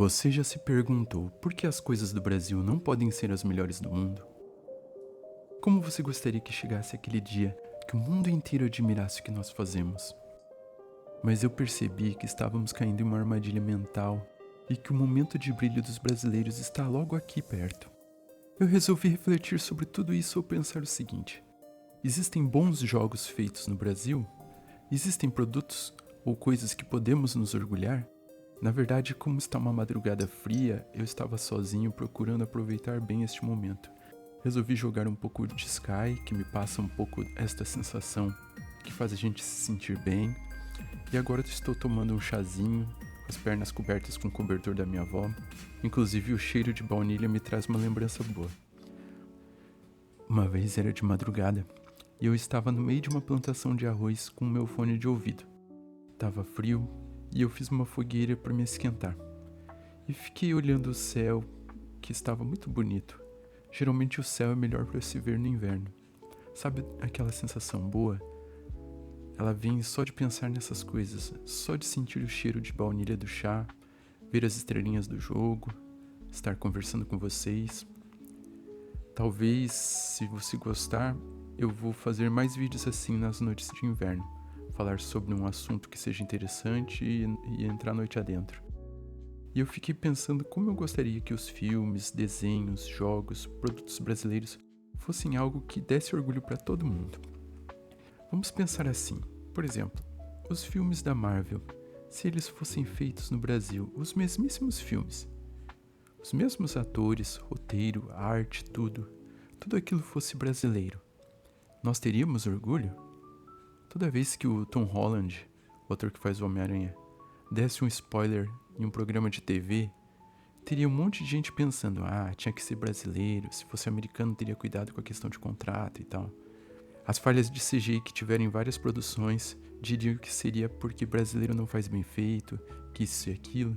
Você já se perguntou por que as coisas do Brasil não podem ser as melhores do mundo? Como você gostaria que chegasse aquele dia que o mundo inteiro admirasse o que nós fazemos? Mas eu percebi que estávamos caindo em uma armadilha mental e que o momento de brilho dos brasileiros está logo aqui perto. Eu resolvi refletir sobre tudo isso ao pensar o seguinte: existem bons jogos feitos no Brasil? Existem produtos ou coisas que podemos nos orgulhar? Na verdade, como está uma madrugada fria, eu estava sozinho procurando aproveitar bem este momento. Resolvi jogar um pouco de Sky, que me passa um pouco esta sensação que faz a gente se sentir bem. E agora estou tomando um chazinho, com as pernas cobertas com o cobertor da minha avó. Inclusive o cheiro de baunilha me traz uma lembrança boa. Uma vez era de madrugada e eu estava no meio de uma plantação de arroz com o meu fone de ouvido. Tava frio e eu fiz uma fogueira para me esquentar. E fiquei olhando o céu, que estava muito bonito. Geralmente o céu é melhor para se ver no inverno. Sabe aquela sensação boa? Ela vem só de pensar nessas coisas, só de sentir o cheiro de baunilha do chá, ver as estrelinhas do jogo, estar conversando com vocês. Talvez, se você gostar, eu vou fazer mais vídeos assim nas noites de inverno. Falar sobre um assunto que seja interessante e entrar noite adentro. E eu fiquei pensando como eu gostaria que os filmes, desenhos, jogos, produtos brasileiros fossem algo que desse orgulho para todo mundo. Vamos pensar assim, por exemplo, os filmes da Marvel, se eles fossem feitos no Brasil, os mesmíssimos filmes, os mesmos atores, roteiro, arte, tudo aquilo fosse brasileiro, nós teríamos orgulho? Toda vez que o Tom Holland, o ator que faz o Homem-Aranha, desse um spoiler em um programa de TV, teria um monte de gente pensando, tinha que ser brasileiro, se fosse americano teria cuidado com a questão de contrato e tal. As falhas de CGI que tiveram em várias produções diriam que seria porque brasileiro não faz bem feito, que isso e aquilo.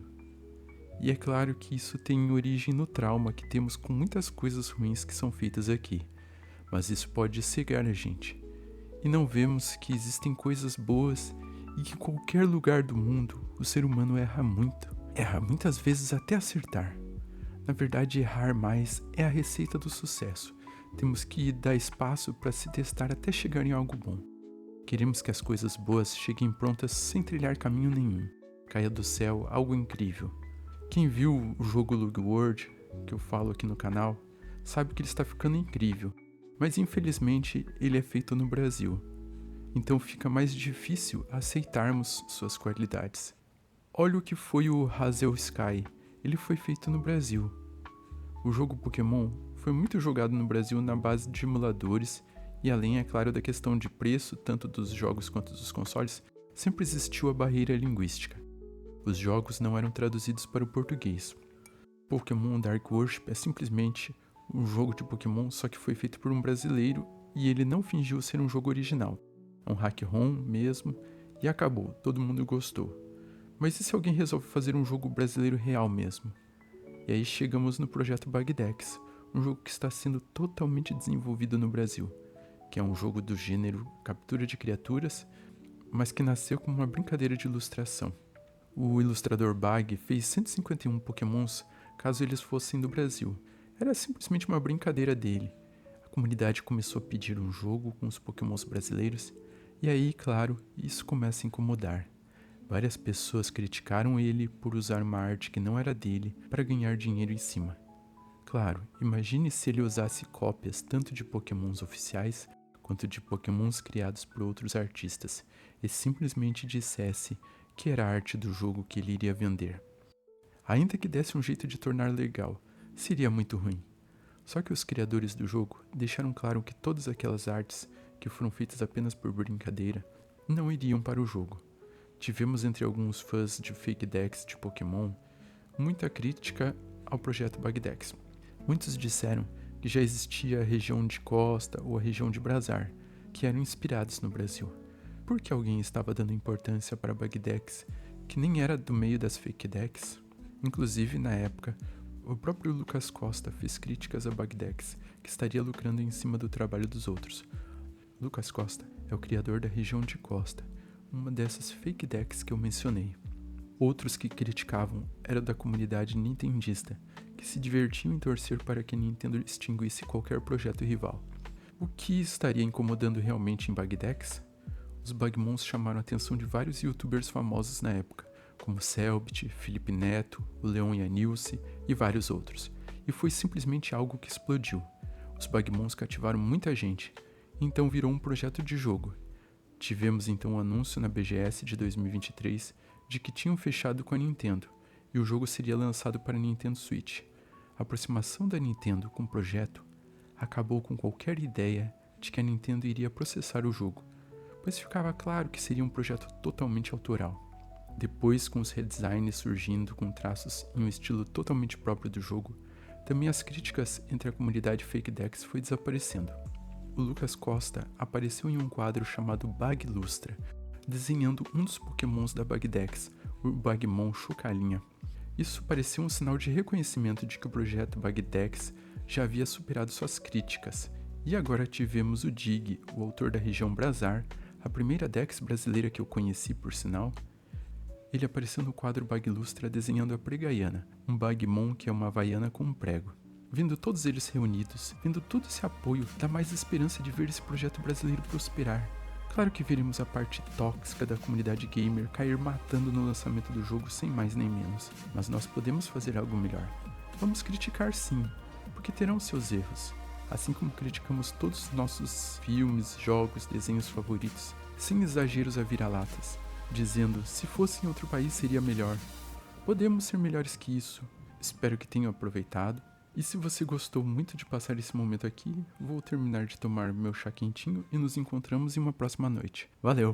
E é claro que isso tem origem no trauma que temos com muitas coisas ruins que são feitas aqui, mas isso pode cegar a gente. E não vemos que existem coisas boas e que em qualquer lugar do mundo o ser humano erra muito. Erra muitas vezes até acertar. Na verdade, errar mais é a receita do sucesso. Temos que dar espaço para se testar até chegar em algo bom. Queremos que as coisas boas cheguem prontas sem trilhar caminho nenhum. Caia do céu algo incrível. Quem viu o jogo Lug World, que eu falo aqui no canal, sabe que ele está ficando incrível. Mas infelizmente ele é feito no Brasil, então fica mais difícil aceitarmos suas qualidades. Olha o que foi o Hazel Sky, ele foi feito no Brasil. O jogo Pokémon foi muito jogado no Brasil na base de emuladores e além, é claro, da questão de preço, tanto dos jogos quanto dos consoles, sempre existiu a barreira linguística. Os jogos não eram traduzidos para o português. Pokémon Dark Worship é simplesmente um jogo de Pokémon, só que foi feito por um brasileiro e ele não fingiu ser um jogo original. É um hack-ROM mesmo e acabou, todo mundo gostou. Mas e se alguém resolve fazer um jogo brasileiro real mesmo? E aí chegamos no projeto Bagdex, um jogo que está sendo totalmente desenvolvido no Brasil, que é um jogo do gênero captura de criaturas, mas que nasceu como uma brincadeira de ilustração. O ilustrador Bag fez 151 Pokémons caso eles fossem do Brasil. Era simplesmente uma brincadeira dele. A comunidade começou a pedir um jogo com os Pokémons brasileiros, e aí, claro, isso começa a incomodar. Várias pessoas criticaram ele por usar uma arte que não era dele para ganhar dinheiro em cima. Claro, imagine se ele usasse cópias tanto de Pokémons oficiais quanto de Pokémons criados por outros artistas e simplesmente dissesse que era a arte do jogo que ele iria vender. Ainda que desse um jeito de tornar legal, seria muito ruim. Só que os criadores do jogo deixaram claro que todas aquelas artes que foram feitas apenas por brincadeira não iriam para o jogo. Tivemos entre alguns fãs de fake decks de Pokémon muita crítica ao projeto Bagdex. Muitos disseram que já existia a região de Costa ou a região de Brazar, que eram inspirados no Brasil. Por que alguém estava dando importância para Bagdex, que nem era do meio das fake decks? Inclusive, na época, o próprio Lucas Costa fez críticas a Bagdex, que estaria lucrando em cima do trabalho dos outros. Lucas Costa é o criador da região de Costa, uma dessas fake decks que eu mencionei. Outros que criticavam eram da comunidade nintendista, que se divertiam em torcer para que a Nintendo extinguisse qualquer projeto rival. O que estaria incomodando realmente em Bugdex? Os Bugmons chamaram a atenção de vários youtubers famosos na época, como Selbit, Felipe Neto, o Leon Yanilce e vários outros, e foi simplesmente algo que explodiu. Os Bugmons cativaram muita gente, e então virou um projeto de jogo. Tivemos então um anúncio na BGS de 2023 de que tinham fechado com a Nintendo, e o jogo seria lançado para Nintendo Switch. A aproximação da Nintendo com o projeto acabou com qualquer ideia de que a Nintendo iria processar o jogo, pois ficava claro que seria um projeto totalmente autoral. Depois, com os redesigns surgindo com traços em um estilo totalmente próprio do jogo, também as críticas entre a comunidade FakeDex foi desaparecendo. O Lucas Costa apareceu em um quadro chamado Bug Lustra, desenhando um dos pokémons da Bugdex, o Bugmon Chocalinha. Isso parecia um sinal de reconhecimento de que o projeto Bugdex já havia superado suas críticas, e agora tivemos o Dig, o autor da região Brazar, a primeira Dex brasileira que eu conheci por sinal. Ele apareceu no quadro Bug Lustra desenhando a Pregaiana, um Bugmon que é uma havaiana com um prego. Vendo todos eles reunidos, vendo todo esse apoio, dá mais esperança de ver esse projeto brasileiro prosperar. Claro que veremos a parte tóxica da comunidade gamer cair matando no lançamento do jogo sem mais nem menos, mas nós podemos fazer algo melhor. Vamos criticar sim, porque terão seus erros, assim como criticamos todos os nossos filmes, jogos, desenhos favoritos, sem exageros a vira-latas, dizendo se fosse em outro país seria melhor. Podemos ser melhores que isso. Espero que tenham aproveitado. E se você gostou muito de passar esse momento aqui, vou terminar de tomar meu chá quentinho e nos encontramos em uma próxima noite. Valeu!